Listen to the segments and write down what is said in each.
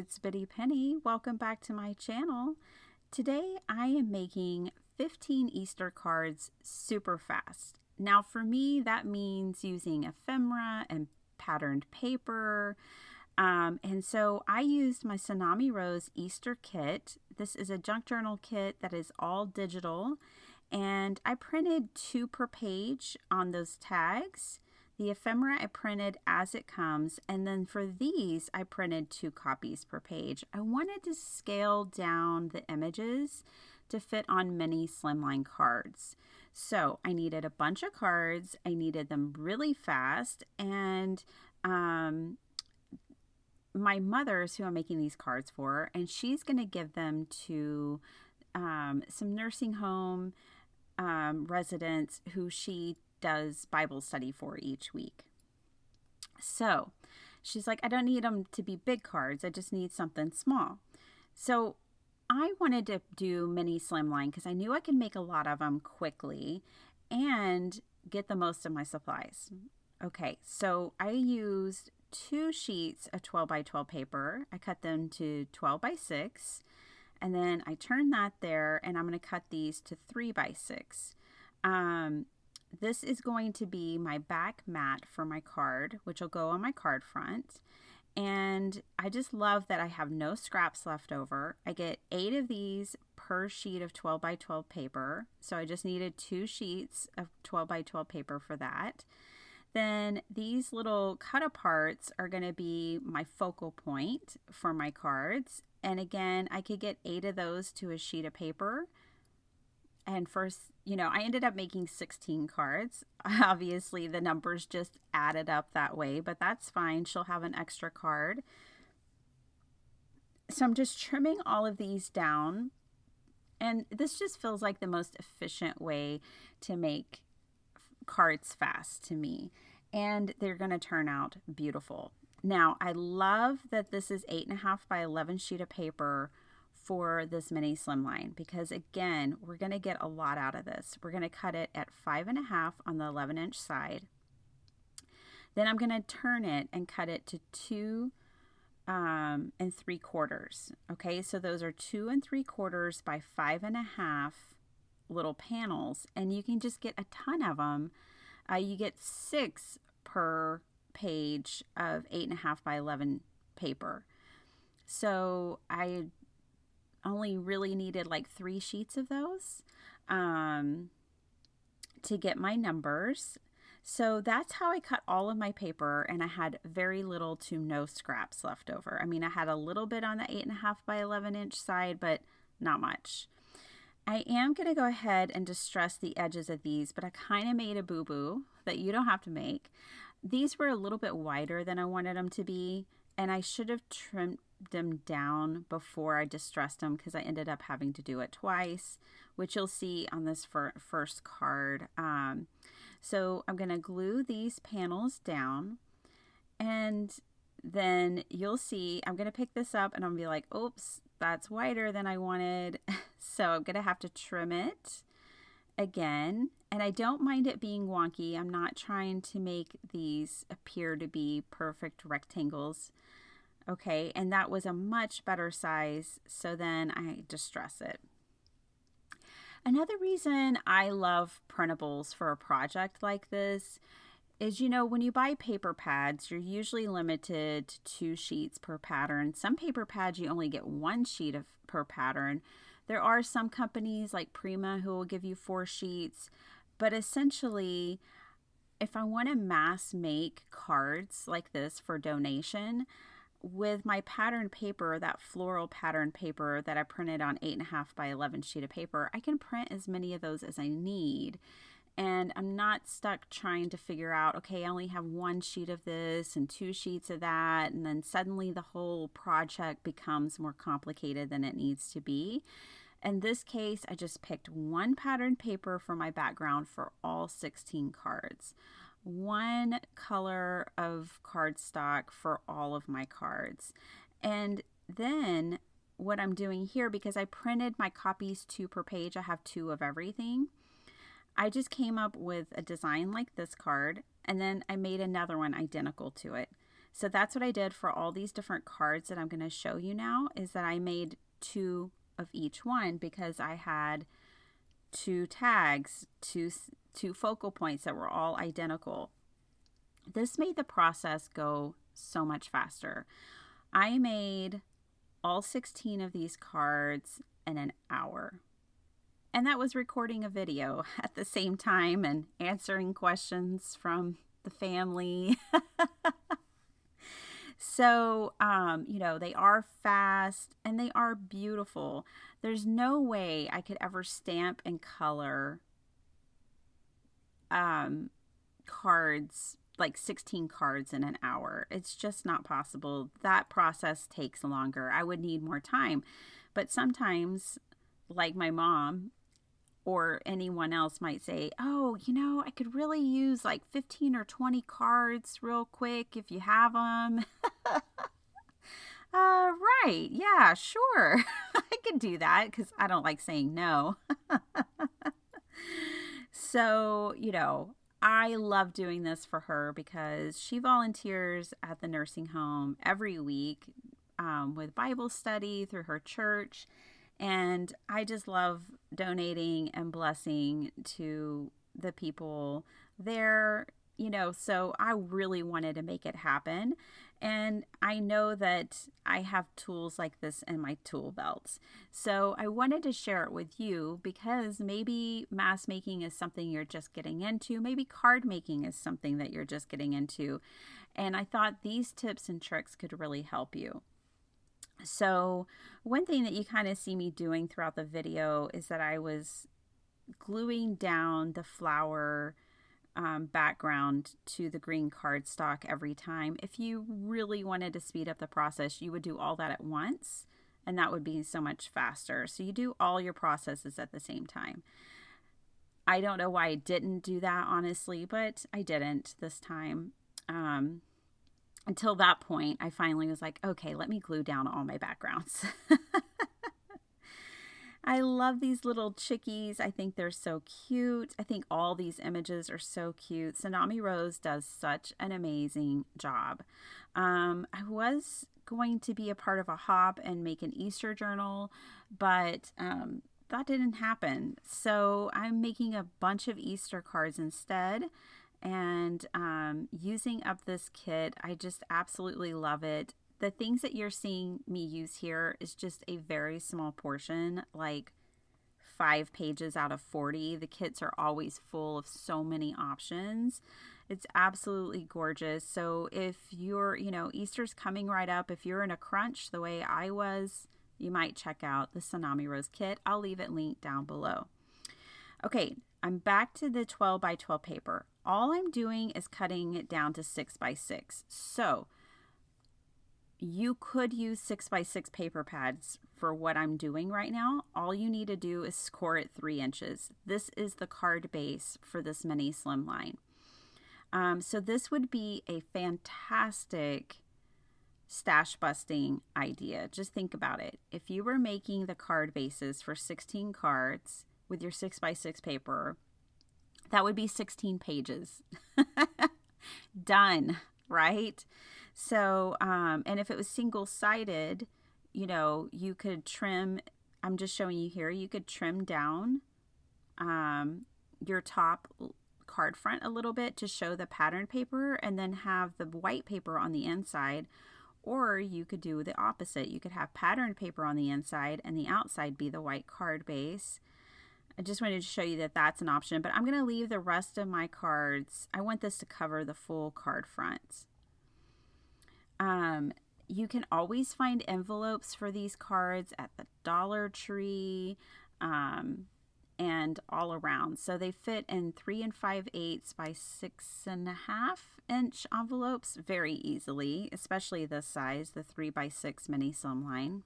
it's Bitty Penny. Welcome back to my channel. Today I am making 15 Easter cards super fast. Now for me that means using ephemera and patterned paper. And so I used my Tsunami Rose Easter kit. This is a junk journal kit that is all digital, and I printed 2 per page on those tags. The ephemera I printed as it comes, and then for these I printed 2 copies per page. I wanted to scale down the images to fit on many slimline cards. So I needed a bunch of cards, I needed them really fast, and my mother's who I'm making these cards for, and she's going to give them to some nursing home residents who she does Bible study for each week. So she's like, I don't need them to be big cards. I just need something small. So I wanted to do mini slimline because I knew I could make a lot of them quickly and get the most of my supplies. Okay, so I used 2 sheets of 12 by 12 paper. I cut them to 12 by 6, and then I turned that there, and I'm going to cut these to 3 by 6. This is going to be my back mat for my card, which will go on my card front. And I just love that I have no scraps left over. I get 8 of these per sheet of 12 by 12 paper. So I just needed 2 sheets of 12 by 12 paper for that. Then these little cut aparts are going to be my focal point for my cards. And again, I could get 8 of those to a sheet of paper. And first, I ended up making 16 cards. Obviously, the numbers just added up that way, but that's fine. She'll have an extra card. So I'm just trimming all of these down. And this just feels like the most efficient way to make cards fast to me. And they're going to turn out beautiful. Now, I love that this is 8.5 by 11 sheet of paper for this mini slimline, because again, we're going to get a lot out of this. We're going to cut it at 5.5 on the 11-inch side. Then I'm going to turn it and cut it to 2 3/4. Okay, so those are 2 3/4 by 5.5 little panels, and you can just get a ton of them. You get 6 per page of 8.5 by 11 paper. So I only really needed like 3 sheets of those to get my numbers. So that's how I cut all of my paper, and I had very little to no scraps left over. I mean, I had a little bit on the 8.5 by 11-inch side, but not much. I am going to go ahead and distress the edges of these, but I kind of made a boo-boo that you don't have to make. These were a little bit wider than I wanted them to be, and I should have trimmed them down before I distressed them because I ended up having to do it twice, which you'll see on this first card. So I'm going to glue these panels down, and then you'll see I'm going to pick this up and I'm going to be like, oops, that's wider than I wanted. So I'm going to have to trim it again. And I don't mind it being wonky. I'm not trying to make these appear to be perfect rectangles. Okay, and that was a much better size, so then I distress it. Another reason I love printables for a project like this is, when you buy paper pads, you're usually limited to 2 sheets per pattern. Some paper pads, you only get 1 sheet per pattern. There are some companies like Prima who will give you 4 sheets, but essentially, if I want to mass make cards like this for donation, with my pattern paper, that floral pattern paper that I printed on 8.5 by 11 sheet of paper, I can print as many of those as I need. And I'm not stuck trying to figure out, okay, I only have 1 sheet of this and 2 sheets of that. And then suddenly the whole project becomes more complicated than it needs to be. In this case, I just picked 1 pattern paper for my background for all 16 cards. 1 color of cardstock for all of my cards. And then what I'm doing here, because I printed my copies 2 per page, I have 2 of everything. I just came up with a design like this card, and then I made another one identical to it. So that's what I did for all these different cards that I'm going to show you now, is that I made 2 of each one because I had 2 tags, two focal points that were all identical. This made the process go so much faster. I made all 16 of these cards in an hour. And that was recording a video at the same time and answering questions from the family. So, they are fast and they are beautiful. There's no way I could ever stamp and color cards, like 16 cards in an hour. It's just not possible. That process takes longer. I would need more time. But sometimes, like my mom or anyone else might say, oh, I could really use like 15 or 20 cards real quick if you have them. Right. Yeah, sure. I could do that because I don't like saying no. So, I love doing this for her because she volunteers at the nursing home every week with Bible study through her church. And I just love donating and blessing to the people there, so I really wanted to make it happen. And I know that I have tools like this in my tool belts. So I wanted to share it with you because maybe mask making is something you're just getting into. Maybe card making is something that you're just getting into. And I thought these tips and tricks could really help you. So one thing that you kind of see me doing throughout the video is that I was gluing down the flower background to the green cardstock every time. If you really wanted to speed up the process, you would do all that at once, and that would be so much faster. So you do all your processes at the same time. I don't know why I didn't do that, honestly, but I didn't this time. Until that point, I finally was like, okay, let me glue down all my backgrounds. I love these little chickies. I think they're so cute. I think all these images are so cute. Tsunami Rose does such an amazing job. I was going to be a part of a hop and make an Easter journal, but that didn't happen. So I'm making a bunch of Easter cards instead. And using up this kit, I just absolutely love it. The things that you're seeing me use here is just a very small portion, like 5 pages out of 40. The kits are always full of so many options. It's absolutely gorgeous. So if you're, Easter's coming right up. If you're in a crunch the way I was, you might check out the Tsunami Rose kit. I'll leave it linked down below. Okay, I'm back to the 12 by 12 paper. All I'm doing is cutting it down to 6 by 6. So you could use 6 by 6 paper pads for what I'm doing right now. All you need to do is score it 3 inches. This is the card base for this mini slimline. So this would be a fantastic stash busting idea. Just think about it. If you were making the card bases for 16 cards with your 6 by 6 paper, that would be 16 pages. Done, right? So, and if it was single-sided, you could trim, I'm just showing you here, you could trim down your top card front a little bit to show the pattern paper and then have the white paper on the inside. Or you could do the opposite. You could have pattern paper on the inside and the outside be the white card base. I just wanted to show you that that's an option, but I'm going to leave the rest of my cards. I want this to cover the full card front. You can always find envelopes for these cards at the Dollar Tree and all around. So they fit in 3 5/8 by 6.5 inch envelopes very easily, especially this size, the 3 by 6 mini slimline.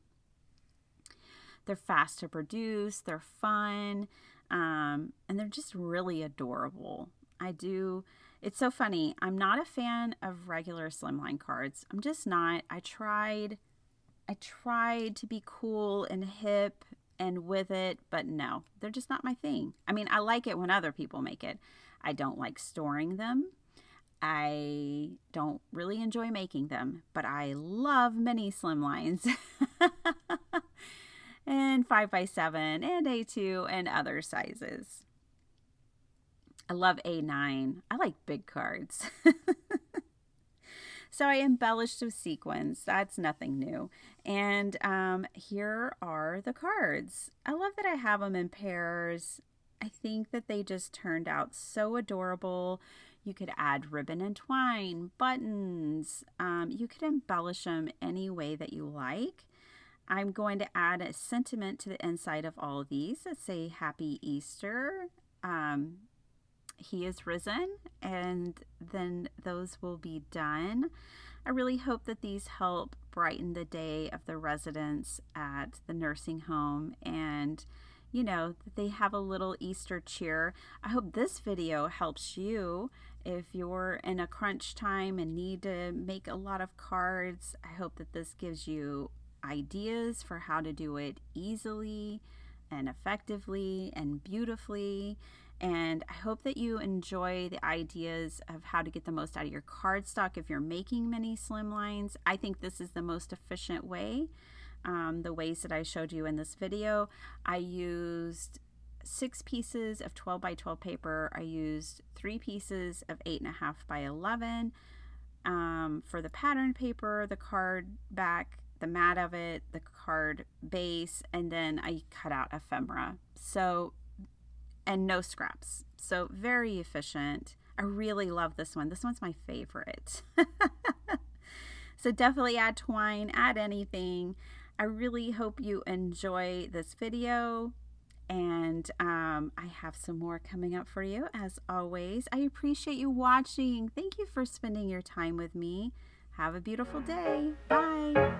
They're fast to produce, they're fun, and they're just really adorable. It's so funny. I'm not a fan of regular slimline cards. I'm just not. I tried to be cool and hip and with it, but no, they're just not my thing. I mean, I like it when other people make it. I don't like storing them. I don't really enjoy making them, but I love mini slimlines and 5x7 and A2 and other sizes. I love A9. I like big cards. So I embellished with sequins. That's nothing new. And here are the cards. I love that I have them in pairs. I think that they just turned out so adorable. You could add ribbon and twine, buttons. You could embellish them any way that you like. I'm going to add a sentiment to the inside of all of these that say Happy Easter. He is risen, and then those will be done. I really hope that these help brighten the day of the residents at the nursing home, and that they have a little Easter cheer. I hope this video helps you if you're in a crunch time and need to make a lot of cards. I hope that this gives you ideas for how to do it easily and effectively and beautifully. And I hope that you enjoy the ideas of how to get the most out of your cardstock if you're making mini slimlines. I think this is the most efficient way. The ways that I showed you in this video, I used 6 pieces of 12 by 12 paper. I used 3 pieces of 8.5 by 11 for the pattern paper, the card back, the mat of it, the card base, and then I cut out ephemera. And no scraps. So very efficient. I really love this one. This one's my favorite. So definitely add twine, add anything. I really hope you enjoy this video. And I have some more coming up for you as always. I appreciate you watching. Thank you for spending your time with me. Have a beautiful day. Bye.